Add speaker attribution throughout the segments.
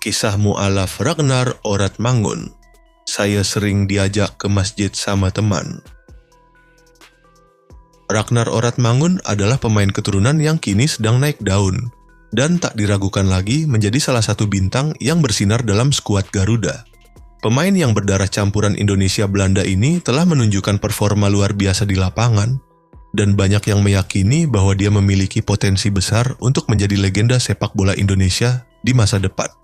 Speaker 1: Kisah mu'alaf Ragnar Oratmangun. Saya sering diajak ke masjid sama teman. Ragnar Oratmangun adalah pemain keturunan yang kini sedang naik daun dan tak diragukan lagi menjadi salah satu bintang yang bersinar dalam skuad Garuda. Pemain yang berdarah campuran Indonesia-Belanda ini telah menunjukkan performa luar biasa di lapangan dan banyak yang meyakini bahwa dia memiliki potensi besar untuk menjadi legenda sepak bola Indonesia di masa depan.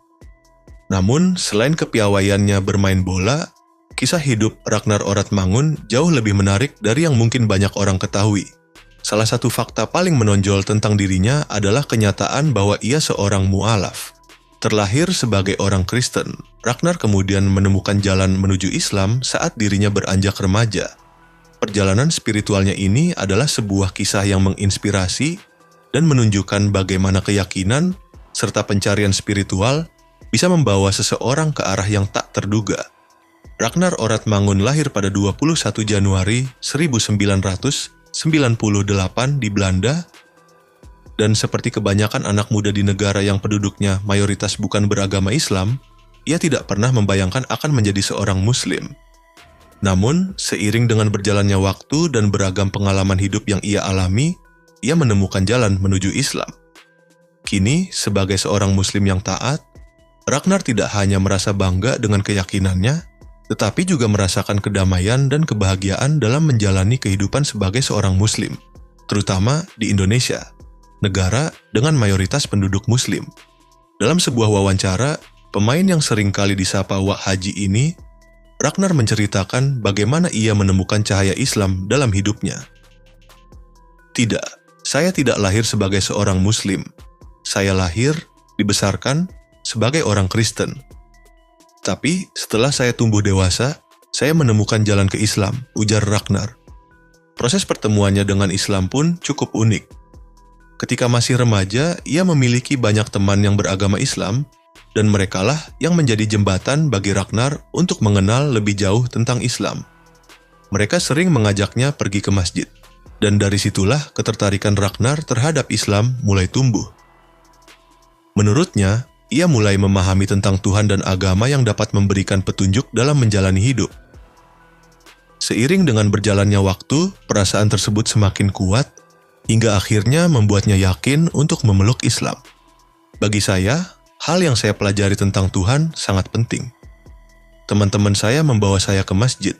Speaker 1: Namun, selain kepiawaiannya bermain bola, kisah hidup Ragnar Oratmangun jauh lebih menarik dari yang mungkin banyak orang ketahui. Salah satu fakta paling menonjol tentang dirinya adalah kenyataan bahwa ia seorang mu'alaf. Terlahir sebagai orang Kristen, Ragnar kemudian menemukan jalan menuju Islam saat dirinya beranjak remaja. Perjalanan spiritualnya ini adalah sebuah kisah yang menginspirasi dan menunjukkan bagaimana keyakinan serta pencarian spiritual bisa membawa seseorang ke arah yang tak terduga. Ragnar Oratmangun lahir pada 21 Januari 1998 di Belanda, dan seperti kebanyakan anak muda di negara yang penduduknya mayoritas bukan beragama Islam, ia tidak pernah membayangkan akan menjadi seorang Muslim. Namun, seiring dengan berjalannya waktu dan beragam pengalaman hidup yang ia alami, ia menemukan jalan menuju Islam. Kini, sebagai seorang Muslim yang taat, Ragnar tidak hanya merasa bangga dengan keyakinannya, tetapi juga merasakan kedamaian dan kebahagiaan dalam menjalani kehidupan sebagai seorang Muslim, terutama di Indonesia, negara dengan mayoritas penduduk Muslim. Dalam sebuah wawancara, pemain yang sering kali disapa Wak Haji ini, Ragnar menceritakan bagaimana ia menemukan cahaya Islam dalam hidupnya. Tidak, saya tidak lahir sebagai seorang Muslim. Saya lahir, dibesarkan, sebagai orang Kristen. Tapi setelah saya tumbuh dewasa, saya menemukan jalan ke Islam, ujar Ragnar. Proses pertemuannya dengan Islam pun cukup unik. Ketika masih remaja, ia memiliki banyak teman yang beragama Islam, dan merekalah yang menjadi jembatan bagi Ragnar untuk mengenal lebih jauh tentang Islam. Mereka sering mengajaknya pergi ke masjid, dan dari situlah ketertarikan Ragnar terhadap Islam mulai tumbuh. Menurutnya, ia mulai memahami tentang Tuhan dan agama yang dapat memberikan petunjuk dalam menjalani hidup. Seiring dengan berjalannya waktu, perasaan tersebut semakin kuat, hingga akhirnya membuatnya yakin untuk memeluk Islam. Bagi saya, hal yang saya pelajari tentang Tuhan sangat penting. Teman-teman saya membawa saya ke masjid,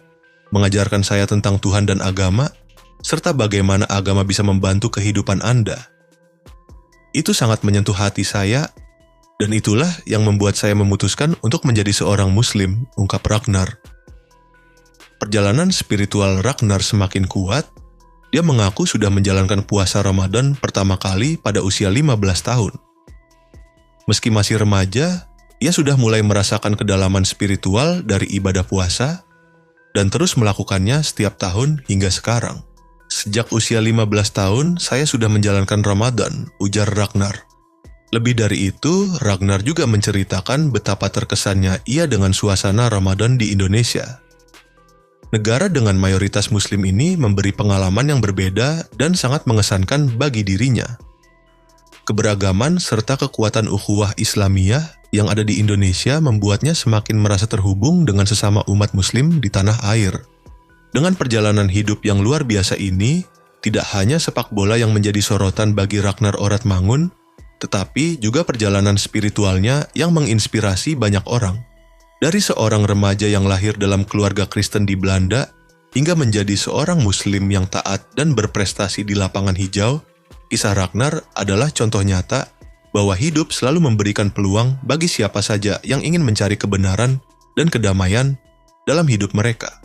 Speaker 1: mengajarkan saya tentang Tuhan dan agama, serta bagaimana agama bisa membantu kehidupan Anda. Itu sangat menyentuh hati saya, dan itulah yang membuat saya memutuskan untuk menjadi seorang Muslim, ungkap Ragnar. Perjalanan spiritual Ragnar semakin kuat. Dia mengaku sudah menjalankan puasa Ramadan pertama kali pada usia 15 tahun. Meski masih remaja, ia sudah mulai merasakan kedalaman spiritual dari ibadah puasa dan terus melakukannya setiap tahun hingga sekarang. Sejak usia 15 tahun, saya sudah menjalankan Ramadan, ujar Ragnar. Lebih dari itu, Ragnar juga menceritakan betapa terkesannya ia dengan suasana Ramadan di Indonesia. Negara dengan mayoritas Muslim ini memberi pengalaman yang berbeda dan sangat mengesankan bagi dirinya. Keberagaman serta kekuatan ukhuwah Islamiyah yang ada di Indonesia membuatnya semakin merasa terhubung dengan sesama umat Muslim di tanah air. Dengan perjalanan hidup yang luar biasa ini, tidak hanya sepak bola yang menjadi sorotan bagi Ragnar Oratmangun, tetapi juga perjalanan spiritualnya yang menginspirasi banyak orang. Dari seorang remaja yang lahir dalam keluarga Kristen di Belanda, hingga menjadi seorang Muslim yang taat dan berprestasi di lapangan hijau, kisah Ragnar adalah contoh nyata bahwa hidup selalu memberikan peluang bagi siapa saja yang ingin mencari kebenaran dan kedamaian dalam hidup mereka.